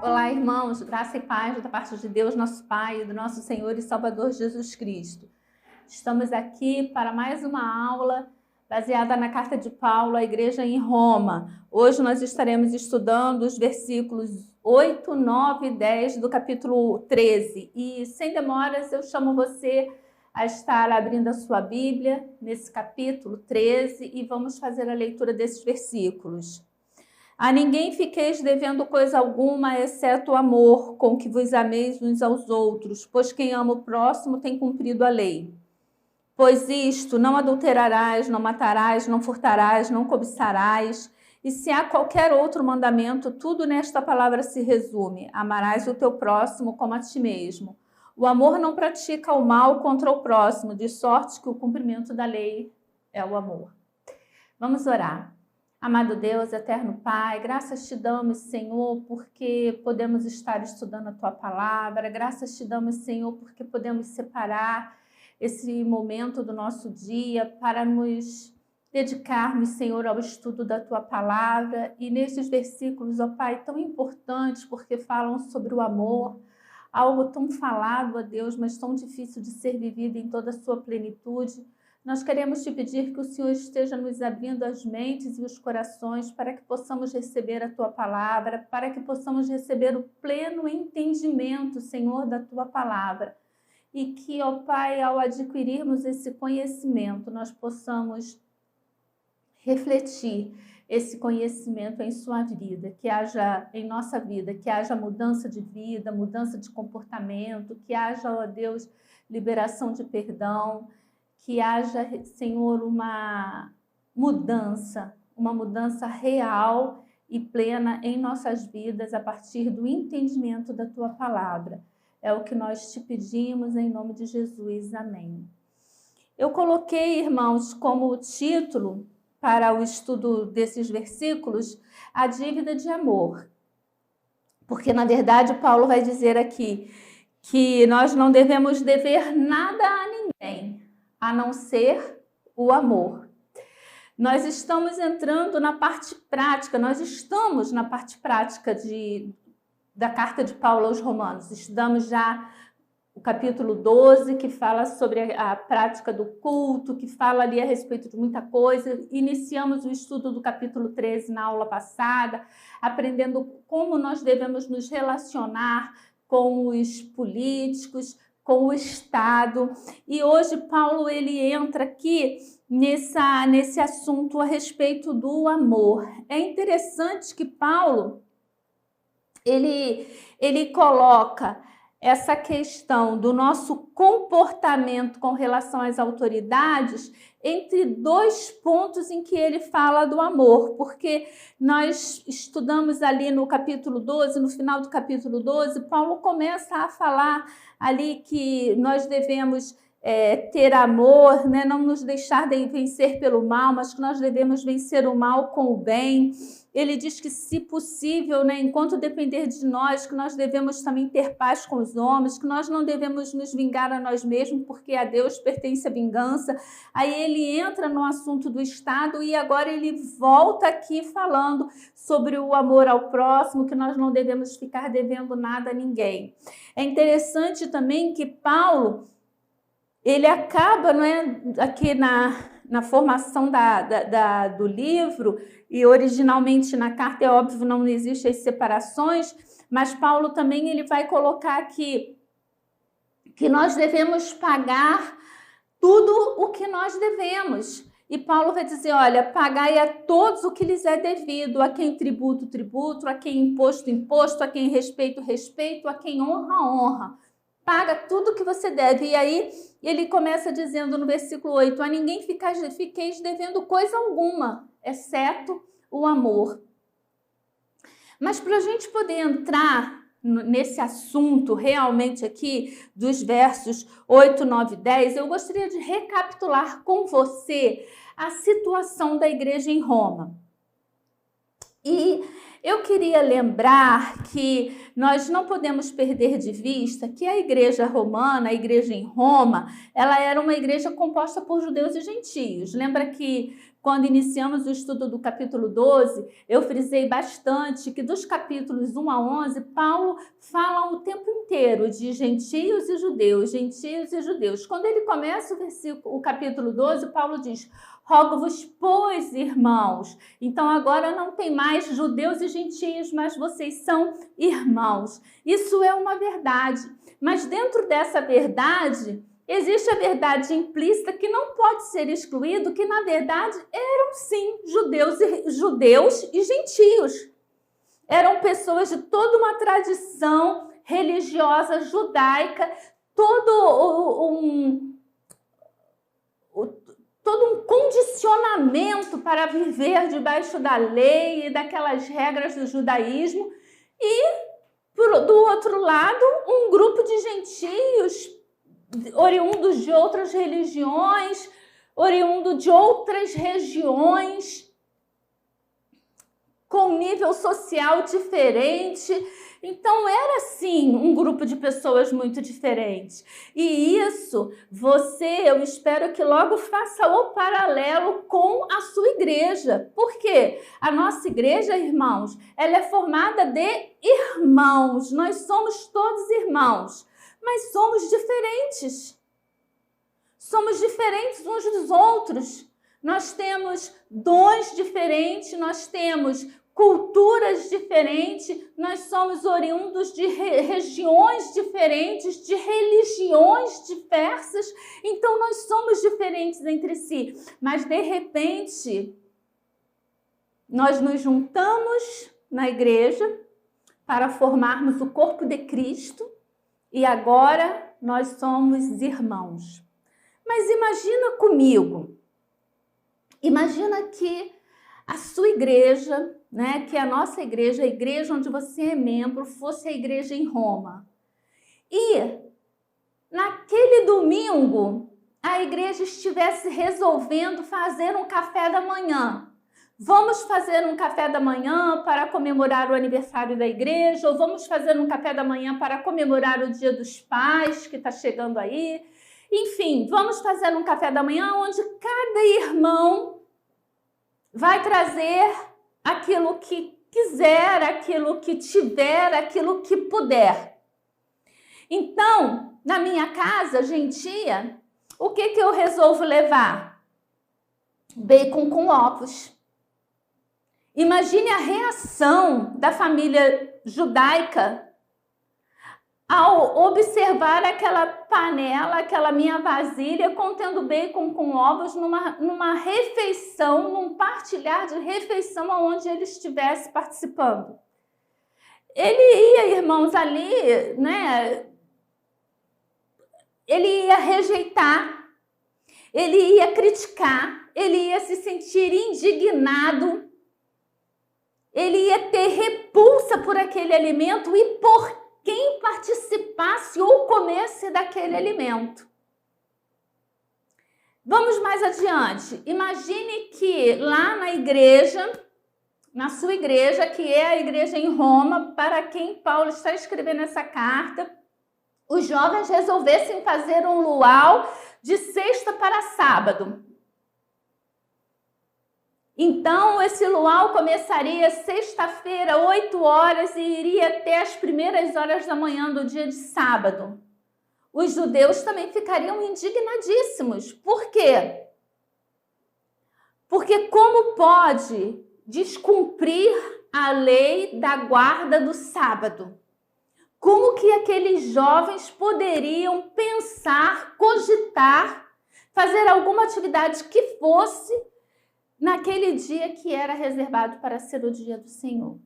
Olá, irmãos, graça e paz da parte de Deus, nosso Pai, do nosso Senhor e Salvador Jesus Cristo. Estamos aqui para mais uma aula baseada na carta de Paulo à igreja em Roma. Hoje nós estaremos estudando os versículos 8, 9 e 10 do capítulo 13. E sem demoras eu chamo você a estar abrindo a sua Bíblia nesse capítulo 13 e vamos fazer a leitura desses versículos. A ninguém fiqueis devendo coisa alguma, exceto o amor, com que vos ameis uns aos outros, pois quem ama o próximo tem cumprido a lei. Pois isto, não adulterarás, não matarás, não furtarás, não cobiçarás, e se há qualquer outro mandamento, tudo nesta palavra se resume: amarás o teu próximo como a ti mesmo. O amor não pratica o mal contra o próximo, de sorte que o cumprimento da lei é o amor. Vamos orar. Amado Deus, eterno Pai, graças te damos, Senhor, porque podemos estar estudando a Tua palavra. Graças te damos, Senhor, porque podemos separar esse momento do nosso dia para nos dedicarmos, Senhor, ao estudo da Tua palavra. E nesses versículos, ó Pai, tão importantes, porque falam sobre o amor, algo tão falado, ó Deus, mas tão difícil de ser vivido em toda a sua plenitude. Nós queremos te pedir que o Senhor esteja nos abrindo as mentes e os corações para que possamos receber a Tua palavra, para que possamos receber o pleno entendimento, Senhor, da Tua palavra. E que, ó Pai, ao adquirirmos esse conhecimento, nós possamos refletir esse conhecimento em sua vida, que haja em nossa vida, que haja mudança de vida, mudança de comportamento, que haja, ó Deus, liberação de perdão, que haja, Senhor, uma mudança real e plena em nossas vidas a partir do entendimento da Tua palavra. É o que nós te pedimos em nome de Jesus. Amém. Eu coloquei, irmãos, como título para o estudo desses versículos, a dívida de amor. Porque, na verdade, Paulo vai dizer aqui que nós não devemos dever nada a ninguém, a não ser o amor. Nós estamos entrando na parte prática, da carta de Paulo aos Romanos. Estudamos já o capítulo 12, que fala sobre a prática do culto, que fala ali a respeito de muita coisa. Iniciamos o estudo do capítulo 13 na aula passada, aprendendo como nós devemos nos relacionar com os políticos, com o Estado. E hoje Paulo ele entra aqui nesse assunto a respeito do amor. É interessante que Paulo ele coloca essa questão do nosso comportamento com relação às autoridades entre dois pontos em que ele fala do amor, porque nós estudamos ali no capítulo 12, no final do capítulo 12, Paulo começa a falar ali que nós devemos ter amor, né? Não nos deixar de vencer pelo mal, mas que nós devemos vencer o mal com o bem. Ele diz que, se possível, né, enquanto depender de nós, que nós devemos também ter paz com os homens, que nós não devemos nos vingar a nós mesmos, porque a Deus pertence a vingança. Aí ele entra no assunto do Estado e agora ele volta aqui falando sobre o amor ao próximo, que nós não devemos ficar devendo nada a ninguém. É interessante também que Paulo, ele acaba, não é, aqui na formação do livro, e originalmente na carta, é óbvio, não existem as separações, mas Paulo também ele vai colocar aqui que nós devemos pagar tudo o que nós devemos. E Paulo vai dizer, olha, pagai a todos o que lhes é devido, a quem tributo, tributo, a quem imposto, imposto, a quem respeito, respeito, a quem honra, honra. Paga tudo que você deve. E aí ele começa dizendo no versículo 8, a ninguém fiqueis devendo coisa alguma, exceto o amor. Mas para a gente poder entrar nesse assunto realmente aqui, dos versos 8, 9 e 10, eu gostaria de recapitular com você a situação da igreja em Roma. E eu queria lembrar que nós não podemos perder de vista que a igreja romana, a igreja em Roma, ela era uma igreja composta por judeus e gentios. Lembra que quando iniciamos o estudo do capítulo 12, eu frisei bastante que dos capítulos 1 a 11, Paulo fala o tempo inteiro de gentios e judeus, gentios e judeus. Quando ele começa o capítulo 12, Paulo diz: rogo-vos, pois, irmãos. Então agora não tem mais judeus e gentios, mas vocês são irmãos. Isso é uma verdade. Mas dentro dessa verdade, existe a verdade implícita que não pode ser excluído, que na verdade eram sim judeus e gentios. Eram pessoas de toda uma tradição religiosa judaica, todo um condicionamento para viver debaixo da lei e daquelas regras do judaísmo, e do outro lado, um grupo de gentios oriundos de outras religiões, oriundo de outras regiões, com nível social diferente. Então, era sim um grupo de pessoas muito diferentes. E isso, eu espero que logo faça o paralelo com a sua igreja. Por quê? A nossa igreja, irmãos, ela é formada de irmãos. Nós somos todos irmãos, mas somos diferentes. Somos diferentes uns dos outros. Nós temos dons diferentes, nós temos culturas diferentes, nós somos oriundos de regiões diferentes, de religiões diversas, então nós somos diferentes entre si, mas de repente nós nos juntamos na igreja para formarmos o corpo de Cristo e agora nós somos irmãos. Mas imagina comigo, imagina que a sua igreja, né, que a nossa igreja, a igreja onde você é membro, fosse a igreja em Roma. E naquele domingo, a igreja estivesse resolvendo fazer um café da manhã. Vamos fazer um café da manhã para comemorar o aniversário da igreja, ou vamos fazer um café da manhã para comemorar o Dia dos Pais, que está chegando aí. Enfim, vamos fazer um café da manhã onde cada irmão vai trazer aquilo que quiser, aquilo que tiver, aquilo que puder. Então, na minha casa, gentia, o que eu resolvo levar? Bacon com ovos. Imagine a reação da família judaica ao observar aquela panela, aquela minha vasilha contendo bacon com ovos numa refeição, num partilhar de refeição onde ele estivesse participando. Ele ia, irmãos, ali, né? Ele ia rejeitar, ele ia criticar, ele ia se sentir indignado, ele ia ter repulsa por aquele alimento e por quem participasse ou comesse daquele alimento. Vamos mais adiante. Imagine que lá na igreja, na sua igreja, que é a igreja em Roma, para quem Paulo está escrevendo essa carta, os jovens resolvessem fazer um luau de sexta para sábado. Então, esse luau começaria sexta-feira, 8 horas, e iria até as primeiras horas da manhã do dia de sábado. Os judeus também ficariam indignadíssimos. Por quê? Porque como pode descumprir a lei da guarda do sábado? Como que aqueles jovens poderiam pensar, cogitar, fazer alguma atividade que fosse naquele dia que era reservado para ser o dia do Senhor?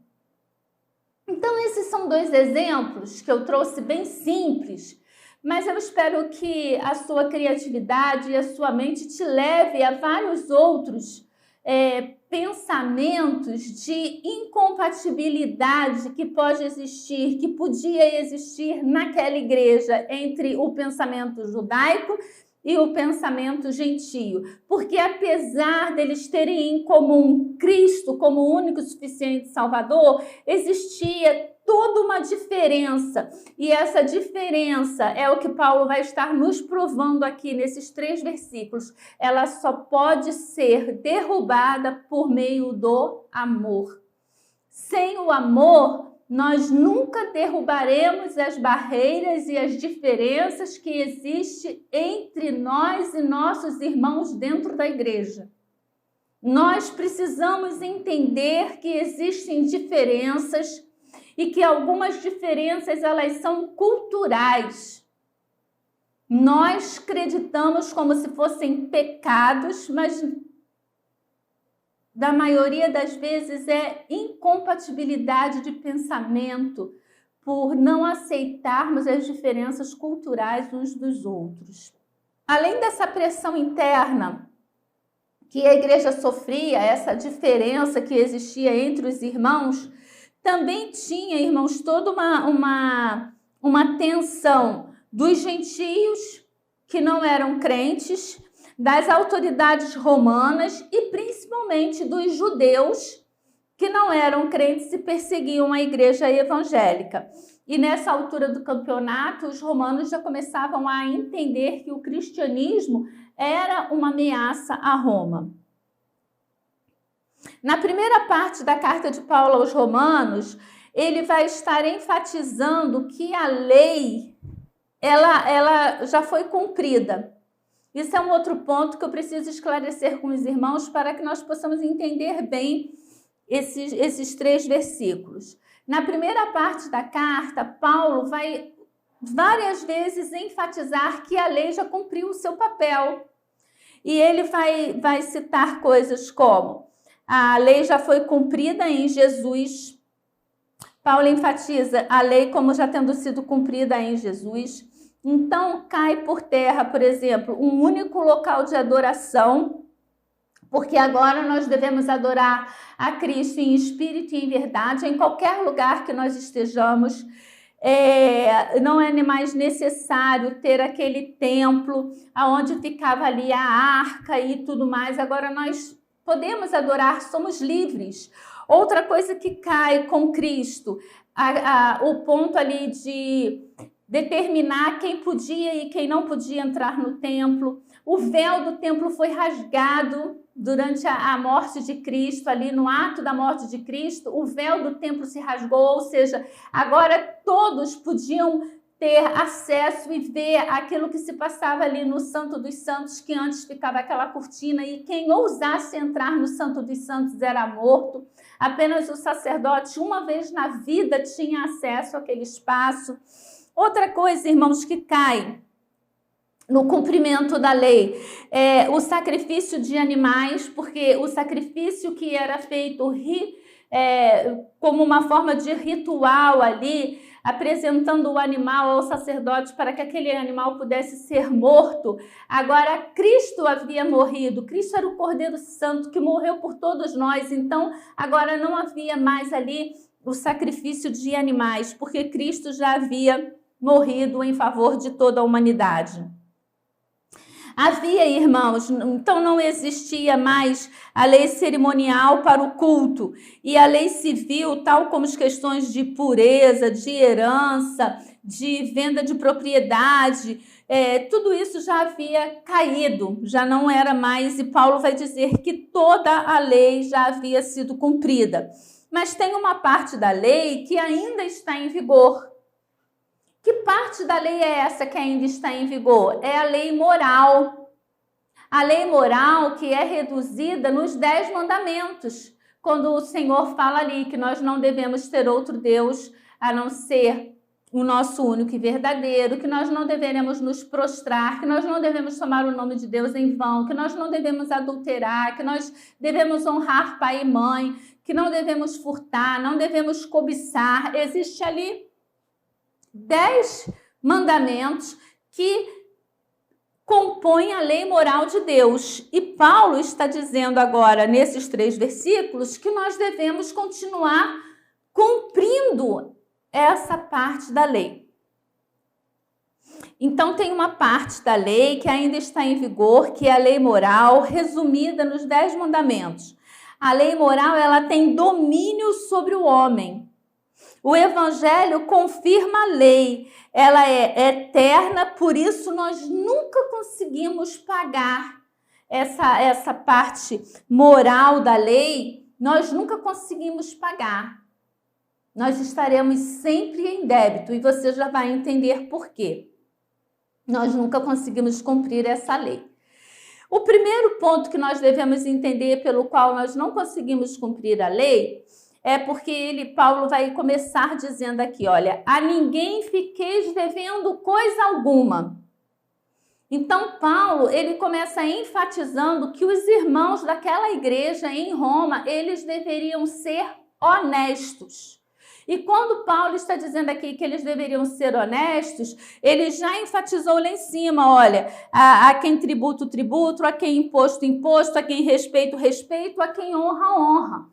Então, esses são 2 exemplos que eu trouxe bem simples, mas eu espero que a sua criatividade e a sua mente te leve a vários outros pensamentos de incompatibilidade que pode existir, que podia existir naquela igreja entre o pensamento judaico e o pensamento gentio, porque apesar deles terem em comum Cristo como o único e suficiente Salvador, existia toda uma diferença, e essa diferença é o que Paulo vai estar nos provando aqui nesses 3 versículos. Ela só pode ser derrubada por meio do amor. Sem o amor, nós nunca derrubaremos as barreiras e as diferenças que existem entre nós e nossos irmãos dentro da igreja. Nós precisamos entender que existem diferenças e que algumas diferenças elas são culturais. Nós acreditamos como se fossem pecados, mas da maioria das vezes é incompatibilidade de pensamento por não aceitarmos as diferenças culturais uns dos outros. Além dessa pressão interna que a igreja sofria, essa diferença que existia entre os irmãos, também tinha, irmãos, toda uma tensão dos gentios que não eram crentes, das autoridades romanas e principalmente dos judeus que não eram crentes e perseguiam a igreja evangélica. E nessa altura do campeonato, os romanos já começavam a entender que o cristianismo era uma ameaça a Roma. Na primeira parte da carta de Paulo aos Romanos, ele vai estar enfatizando que a lei ela já foi cumprida. Isso é um outro ponto que eu preciso esclarecer com os irmãos para que nós possamos entender bem esses 3 versículos. Na primeira parte da carta, Paulo vai várias vezes enfatizar que a lei já cumpriu o seu papel. E ele vai citar coisas como: a lei já foi cumprida em Jesus. Paulo enfatiza a lei como já tendo sido cumprida em Jesus. Então, cai por terra, por exemplo, um único local de adoração, porque agora nós devemos adorar a Cristo em espírito e em verdade, em qualquer lugar que nós estejamos. Não é mais necessário ter aquele templo onde ficava ali a arca e tudo mais. Agora nós podemos adorar, somos livres. Outra coisa que cai com Cristo, o ponto ali de determinar quem podia e quem não podia entrar no templo. O véu do templo foi rasgado durante a morte de Cristo, ali no ato da morte de Cristo, o véu do templo se rasgou, ou seja, agora todos podiam ter acesso e ver aquilo que se passava ali no Santo dos Santos, que antes ficava aquela cortina, e quem ousasse entrar no Santo dos Santos era morto. Apenas o sacerdote, uma vez na vida, tinha acesso àquele espaço. Outra coisa, irmãos, que cai no cumprimento da lei é o sacrifício de animais, porque o sacrifício que era feito como uma forma de ritual ali, apresentando o animal ao sacerdote para que aquele animal pudesse ser morto. Agora, Cristo havia morrido, Cristo era o Cordeiro Santo que morreu por todos nós, então agora não havia mais ali o sacrifício de animais, porque Cristo já havia morrido em favor de toda a humanidade. Havia, irmãos, então não existia mais a lei cerimonial para o culto e a lei civil, tal como as questões de pureza, de herança, de venda de propriedade, tudo isso já havia caído, já não era mais, e Paulo vai dizer que toda a lei já havia sido cumprida. Mas tem uma parte da lei que ainda está em vigor. Que parte da lei é essa que ainda está em vigor? É a lei moral. A lei moral que é reduzida nos 10 mandamentos, quando o Senhor fala ali que nós não devemos ter outro Deus a não ser o nosso único e verdadeiro, que nós não deveremos nos prostrar, que nós não devemos tomar o nome de Deus em vão, que nós não devemos adulterar, que nós devemos honrar pai e mãe, que não devemos furtar, não devemos cobiçar. Existe ali 10 mandamentos que compõem a lei moral de Deus. E Paulo está dizendo agora, nesses 3 versículos, que nós devemos continuar cumprindo essa parte da lei. Então, tem uma parte da lei que ainda está em vigor, que é a lei moral, resumida nos 10 mandamentos. A lei moral, ela tem domínio sobre o homem. O evangelho confirma a lei, ela é eterna, por isso nós nunca conseguimos pagar essa parte moral da lei, nós nunca conseguimos pagar. Nós estaremos sempre em débito e você já vai entender por quê. Nós nunca conseguimos cumprir essa lei. O primeiro ponto que nós devemos entender pelo qual nós não conseguimos cumprir a lei é porque Paulo vai começar dizendo aqui, olha, a ninguém fiqueis devendo coisa alguma. Então, Paulo, ele começa enfatizando que os irmãos daquela igreja em Roma, eles deveriam ser honestos. E quando Paulo está dizendo aqui que eles deveriam ser honestos, ele já enfatizou lá em cima, olha, a quem tributo, tributo, a quem imposto, imposto, a quem respeito, respeito, a quem honra, honra.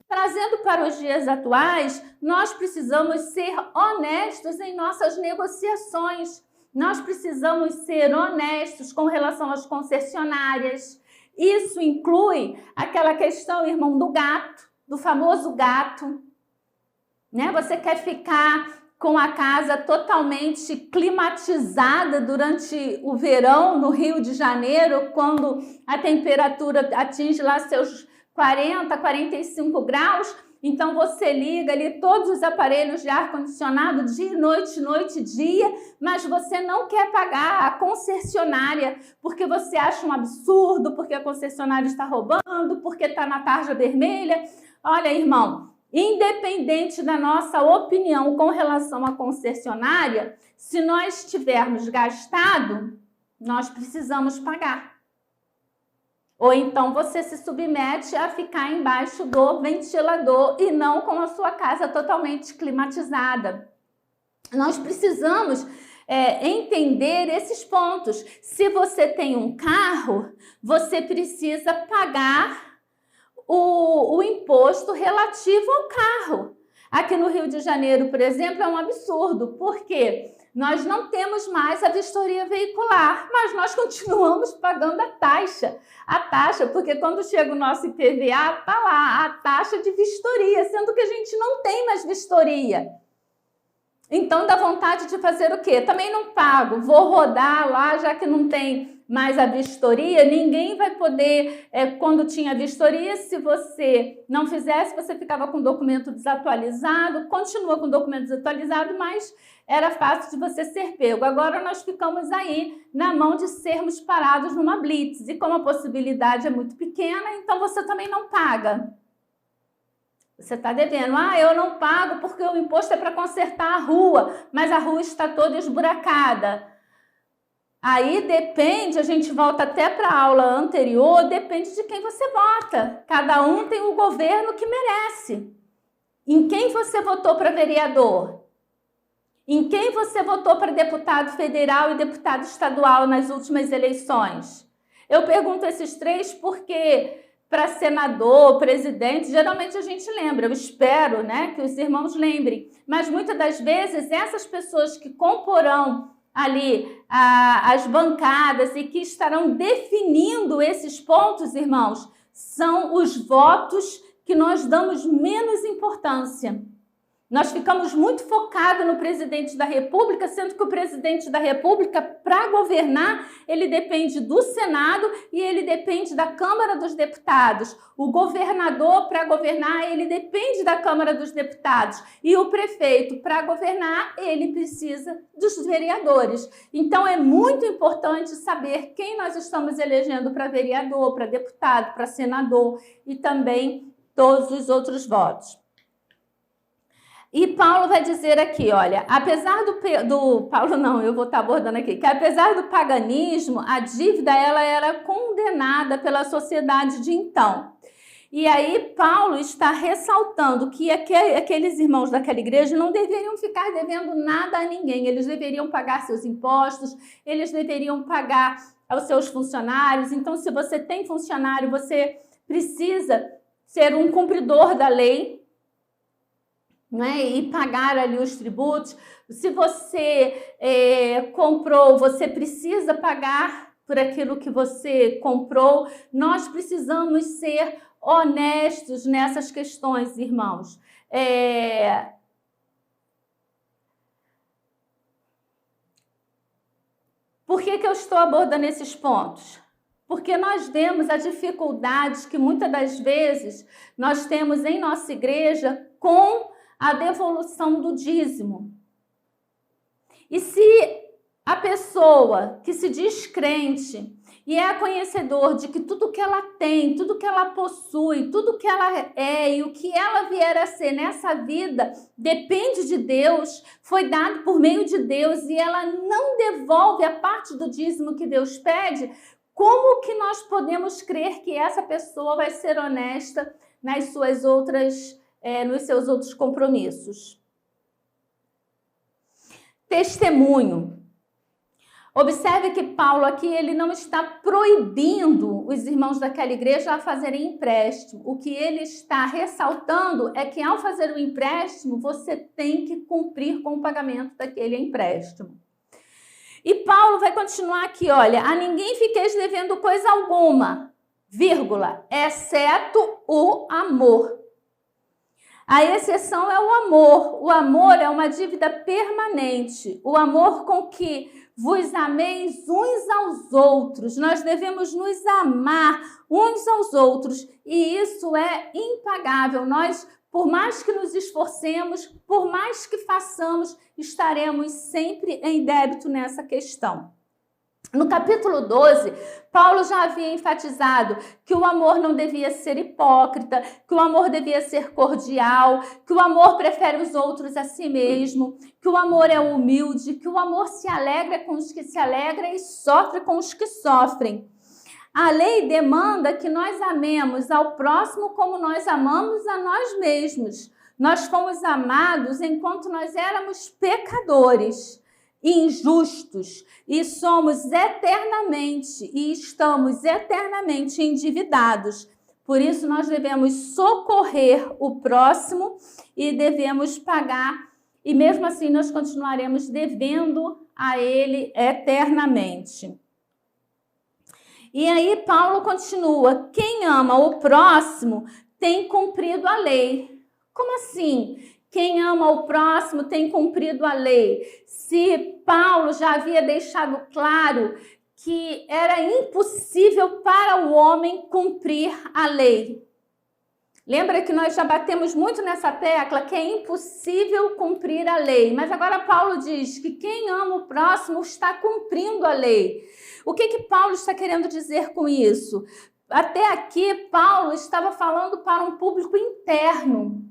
Trazendo para os dias atuais, nós precisamos ser honestos em nossas negociações. Nós precisamos ser honestos com relação às concessionárias. Isso inclui aquela questão, irmão, do gato, do famoso gato. Né? Você quer ficar com a casa totalmente climatizada durante o verão no Rio de Janeiro, quando a temperatura atinge lá seus 40, 45 graus, então você liga ali todos os aparelhos de ar-condicionado dia e noite, noite e dia, mas você não quer pagar a concessionária porque você acha um absurdo, porque a concessionária está roubando, porque está na tarja vermelha. Olha, irmão, independente da nossa opinião com relação à concessionária, se nós tivermos gastado, nós precisamos pagar. Ou então você se submete a ficar embaixo do ventilador e não com a sua casa totalmente climatizada. Nós precisamos entender esses pontos. Se você tem um carro, você precisa pagar o imposto relativo ao carro. Aqui no Rio de Janeiro, por exemplo, é um absurdo. Por quê? Nós não temos mais a vistoria veicular, mas nós continuamos pagando a taxa, porque quando chega o nosso IPVA, está lá a taxa de vistoria, sendo que a gente não tem mais vistoria. Então dá vontade de fazer o quê? Também não pago, vou rodar lá, já que não tem mais a vistoria, ninguém vai poder, quando tinha vistoria, se você não fizesse, você ficava com o documento desatualizado, continua com o documento desatualizado, mas era fácil de você ser pego. Agora nós ficamos aí na mão de sermos parados numa blitz, e como a possibilidade é muito pequena, então você também não paga. Você está devendo. Eu não pago porque o imposto é para consertar a rua, mas a rua está toda esburacada. Aí depende, a gente volta até para a aula anterior, depende de quem você vota. Cada um tem o governo que merece. Em quem você votou para vereador? Em quem você votou para deputado federal e deputado estadual nas últimas eleições? Eu pergunto esses três porque para senador, presidente, geralmente a gente lembra, eu espero, né, que os irmãos lembrem, mas muitas das vezes essas pessoas que comporão ali as bancadas e que estarão definindo esses pontos, irmãos, são os votos que nós damos menos importância. Nós ficamos muito focados no presidente da República, sendo que o presidente da República, para governar, ele depende do Senado e ele depende da Câmara dos Deputados. O governador, para governar, ele depende da Câmara dos Deputados. E o prefeito, para governar, ele precisa dos vereadores. Então, é muito importante saber quem nós estamos elegendo para vereador, para deputado, para senador e também todos os outros votos. E Paulo vai dizer aqui, olha, apesar eu vou estar abordando aqui, que apesar do paganismo, a dívida ela era condenada pela sociedade de então. E aí Paulo está ressaltando que aqueles irmãos daquela igreja não deveriam ficar devendo nada a ninguém, eles deveriam pagar seus impostos, eles deveriam pagar aos seus funcionários. Então, se você tem funcionário, você precisa ser um cumpridor da lei. né, e pagar ali os tributos. Se você comprou, você precisa pagar por aquilo que você comprou. Nós precisamos ser honestos nessas questões, irmãos. Por que eu estou abordando esses pontos? Porque nós vemos as dificuldades que muitas das vezes nós temos em nossa igreja com a devolução do dízimo. E se a pessoa que se diz crente e é conhecedor de que tudo que ela tem, tudo que ela possui, tudo que ela é e o que ela vier a ser nessa vida depende de Deus, foi dado por meio de Deus, e ela não devolve a parte do dízimo que Deus pede, como que nós podemos crer que essa pessoa vai ser honesta nas suas outras, nos seus outros compromissos? Testemunho. Observe que Paulo aqui, ele não está proibindo os irmãos daquela igreja a fazerem empréstimo. O que ele está ressaltando é que ao fazer o empréstimo, você tem que cumprir com o pagamento daquele empréstimo. E Paulo vai continuar aqui, olha, a ninguém fiqueis devendo coisa alguma, vírgula, exceto o amor. A exceção é o amor. O amor é uma dívida permanente. O amor com que vos ameis uns aos outros. Nós devemos nos amar uns aos outros. E isso é impagável. Nós, por mais que nos esforcemos, por mais que façamos, estaremos sempre em débito nessa questão. No capítulo 12, Paulo já havia enfatizado que o amor não devia ser hipócrita, que o amor devia ser cordial, que o amor prefere os outros a si mesmo, que o amor é humilde, que o amor se alegra com os que se alegram e sofre com os que sofrem. A lei demanda que nós amemos ao próximo como nós amamos a nós mesmos. Nós fomos amados enquanto nós éramos pecadores, injustos, e somos eternamente e estamos eternamente endividados. Por isso nós devemos socorrer o próximo e devemos pagar, e mesmo assim nós continuaremos devendo a ele eternamente. E aí Paulo continua: quem ama o próximo tem cumprido a lei. Como assim? Quem ama o próximo tem cumprido a lei. Se Paulo já havia deixado claro que era impossível para o homem cumprir a lei. Lembra que nós já batemos muito nessa tecla que é impossível cumprir a lei. Mas agora Paulo diz que quem ama o próximo está cumprindo a lei. O que Paulo está querendo dizer com isso? Até aqui, Paulo estava falando para um público interno.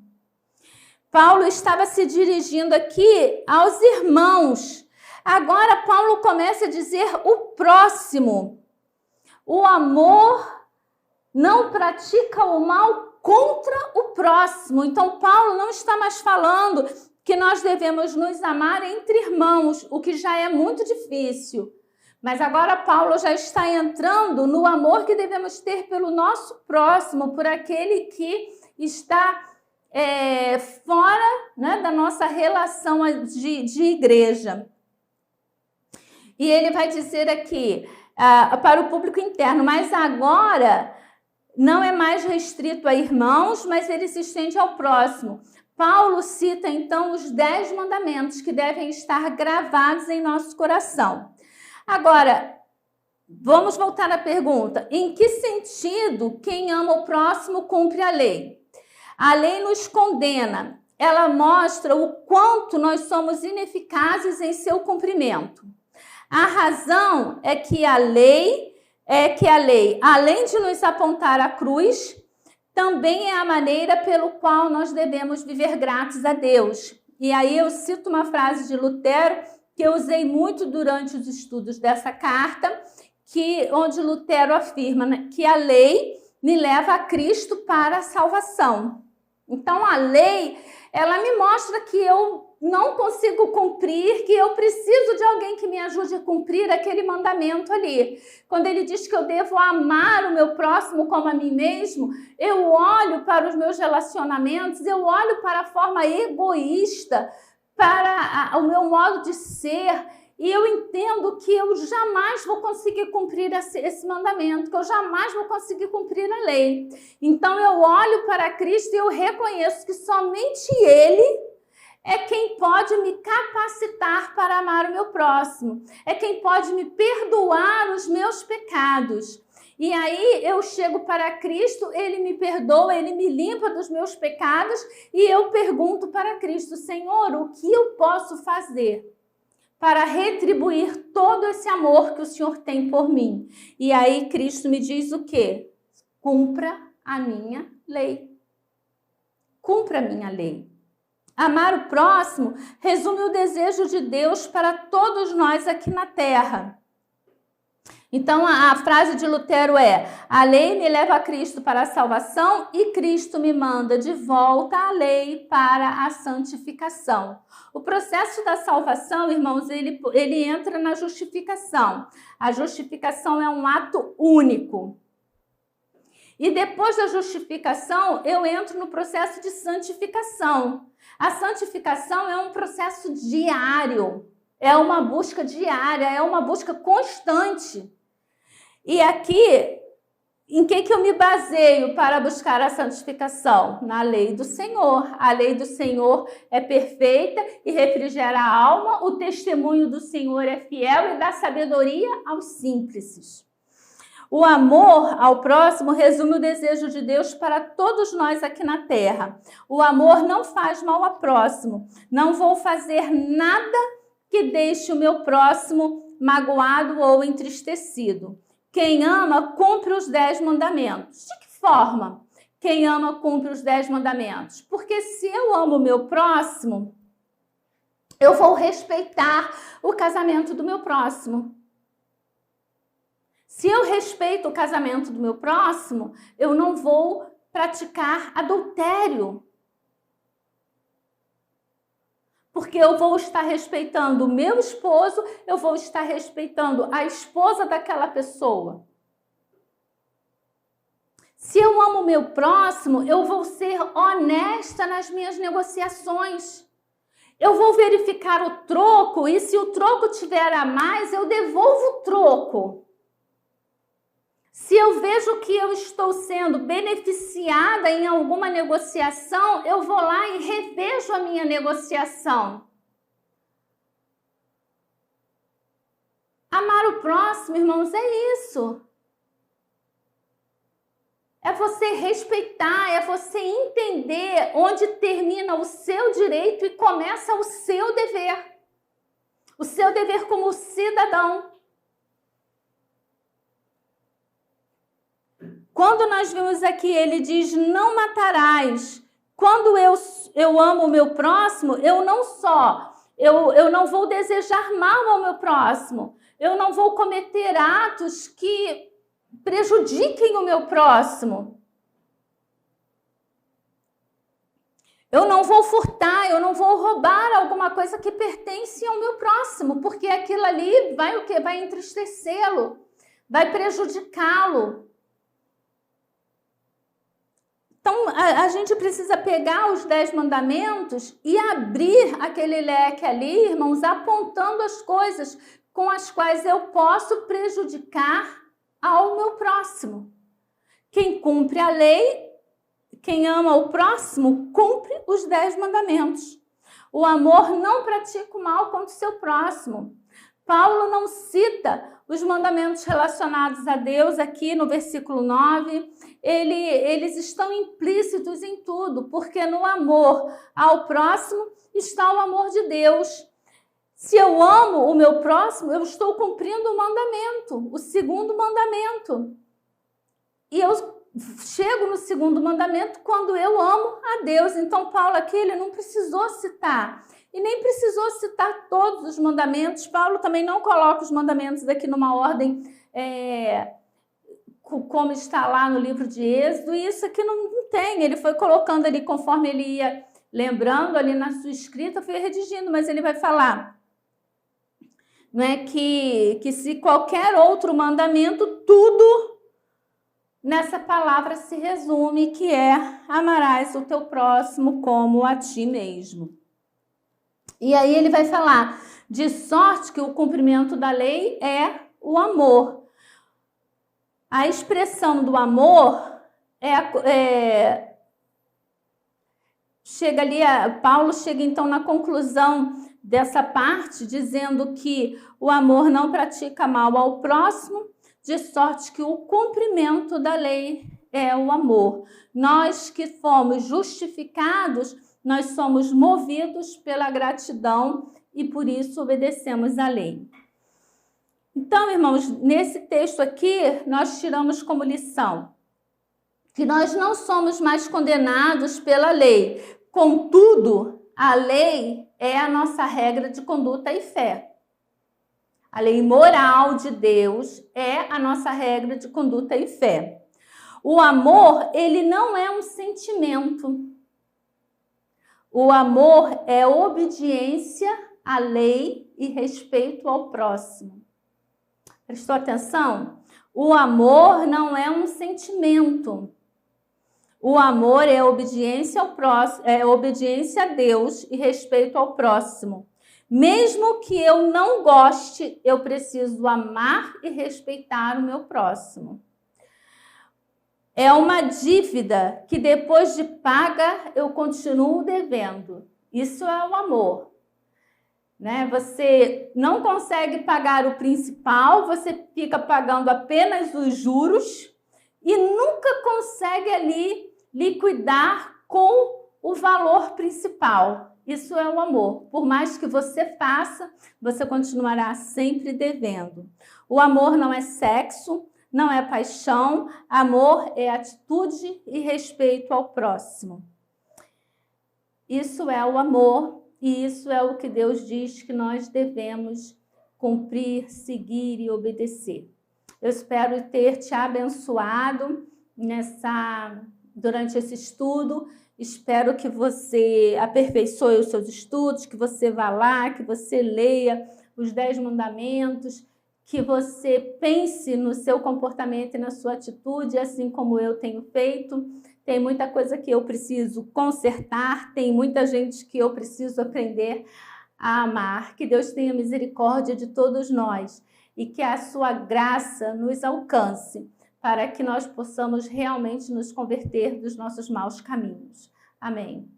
Paulo estava se dirigindo aqui aos irmãos. Agora Paulo começa a dizer o próximo. O amor não pratica o mal contra o próximo. Então Paulo não está mais falando que nós devemos nos amar entre irmãos, o que já é muito difícil. Mas agora Paulo já está entrando no amor que devemos ter pelo nosso próximo, por aquele que está fora, né, da nossa relação de igreja. E ele vai dizer aqui para o público interno, mas agora não é mais restrito a irmãos, mas ele se estende ao próximo. Paulo cita então os 10 mandamentos que devem estar gravados em nosso coração. Agora, vamos voltar à pergunta: em que sentido quem ama o próximo cumpre a lei? A lei nos condena, ela mostra o quanto nós somos ineficazes em seu cumprimento. A razão é que a lei, além de nos apontar a cruz, também é a maneira pelo qual nós devemos viver gratos a Deus. E aí eu cito uma frase de Lutero, que eu usei muito durante os estudos dessa carta, onde Lutero afirma, né, que a lei me leva a Cristo para a salvação. Então, a lei, ela me mostra que eu não consigo cumprir, que eu preciso de alguém que me ajude a cumprir aquele mandamento ali. Quando ele diz que eu devo amar o meu próximo como a mim mesmo, eu olho para os meus relacionamentos, eu olho para a forma egoísta, para o meu modo de ser, e eu entendo que eu jamais vou conseguir cumprir esse mandamento, que eu jamais vou conseguir cumprir a lei. Então eu olho para Cristo e eu reconheço que somente Ele é quem pode me capacitar para amar o meu próximo, é quem pode me perdoar os meus pecados. E aí eu chego para Cristo, Ele me perdoa, Ele me limpa dos meus pecados e eu pergunto para Cristo: Senhor, o que eu posso fazer para retribuir todo esse amor que o Senhor tem por mim? E aí Cristo me diz o quê? Cumpra a minha lei. Cumpra a minha lei. Amar o próximo resume o desejo de Deus para todos nós aqui na terra. Então, a frase de Lutero é: a lei me leva a Cristo para a salvação e Cristo me manda de volta à lei para a santificação. O processo da salvação, irmãos, ele entra na justificação. A justificação é um ato único. E depois da justificação, eu entro no processo de santificação. A santificação é um processo diário, é uma busca diária, é uma busca constante. E aqui, em que eu me baseio para buscar a santificação? Na lei do Senhor. A lei do Senhor é perfeita e refrigera a alma, o testemunho do Senhor é fiel e dá sabedoria aos simples. O amor ao próximo resume o desejo de Deus para todos nós aqui na terra. O amor não faz mal ao próximo. Não vou fazer nada que deixe o meu próximo magoado ou entristecido. Quem ama, cumpre os 10 mandamentos. De que forma? Quem ama, cumpre os 10 mandamentos. Porque se eu amo o meu próximo, eu vou respeitar o casamento do meu próximo. Se eu respeito o casamento do meu próximo, eu não vou praticar adultério. Porque eu vou estar respeitando o meu esposo, eu vou estar respeitando a esposa daquela pessoa. Se eu amo o meu próximo, eu vou ser honesta nas minhas negociações. Eu vou verificar o troco e se o troco tiver a mais, eu devolvo o troco. Se eu vejo que eu estou sendo beneficiada em alguma negociação, eu vou lá e revejo a minha negociação. Amar o próximo, irmãos, é isso. É você respeitar, é você entender onde termina o seu direito e começa o seu dever. O seu dever como cidadão. Quando nós vimos aqui, ele diz, não matarás. Quando eu amo o meu próximo, eu não vou desejar mal ao meu próximo. Eu não vou cometer atos que prejudiquem o meu próximo. Eu não vou furtar, eu não vou roubar alguma coisa que pertence ao meu próximo, porque aquilo ali vai entristecê-lo, vai prejudicá-lo. Então, a gente precisa pegar os 10 mandamentos e abrir aquele leque ali, irmãos, apontando as coisas com as quais eu posso prejudicar ao meu próximo. Quem cumpre a lei, quem ama o próximo, cumpre os 10 mandamentos. O amor não pratica o mal contra o seu próximo. Paulo não cita os mandamentos relacionados a Deus aqui no versículo 9. Eles estão implícitos em tudo, porque no amor ao próximo está o amor de Deus. Se eu amo o meu próximo, eu estou cumprindo o mandamento, o segundo mandamento. E eu chego no segundo mandamento quando eu amo a Deus. Então, Paulo aqui, ele não precisou citar. E nem precisou citar todos os mandamentos. Paulo também não coloca os mandamentos aqui numa ordem como está lá no livro de Êxodo. E isso aqui não tem. Ele foi colocando ali conforme ele ia lembrando ali na sua escrita, eu fui redigindo, mas ele vai falar, não é que se qualquer outro mandamento, tudo nessa palavra se resume, que é amarás o teu próximo como a ti mesmo. E aí ele vai falar, de sorte que o cumprimento da lei é o amor. A expressão do amor chega ali, Paulo chega então na conclusão dessa parte, dizendo que o amor não pratica mal ao próximo, de sorte que o cumprimento da lei é o amor. Nós que fomos justificados, nós somos movidos pela gratidão e por isso obedecemos à lei. Então, irmãos, nesse texto aqui, nós tiramos como lição que nós não somos mais condenados pela lei. Contudo, a lei é a nossa regra de conduta e fé. A lei moral de Deus é a nossa regra de conduta e fé. O amor, ele não é um sentimento. O amor é obediência à lei e respeito ao próximo. Prestou atenção? O amor não é um sentimento. O amor é obediência ao próximo, é obediência a Deus e respeito ao próximo. Mesmo que eu não goste, eu preciso amar e respeitar o meu próximo. É uma dívida que depois de paga eu continuo devendo. Isso é o amor. Né? Você não consegue pagar o principal, você fica pagando apenas os juros e nunca consegue ali liquidar com o valor principal. Isso é o amor. Por mais que você faça, você continuará sempre devendo. O amor não é sexo, não é paixão. Amor é atitude e respeito ao próximo. Isso é o amor e isso é o que Deus diz que nós devemos cumprir, seguir e obedecer. Eu espero ter te abençoado durante esse estudo. Espero que você aperfeiçoe os seus estudos, que você vá lá, que você leia os 10 mandamentos, que você pense no seu comportamento e na sua atitude, assim como eu tenho feito. Tem muita coisa que eu preciso consertar, tem muita gente que eu preciso aprender a amar. Que Deus tenha misericórdia de todos nós e que a sua graça nos alcance, para que nós possamos realmente nos converter dos nossos maus caminhos. Amém.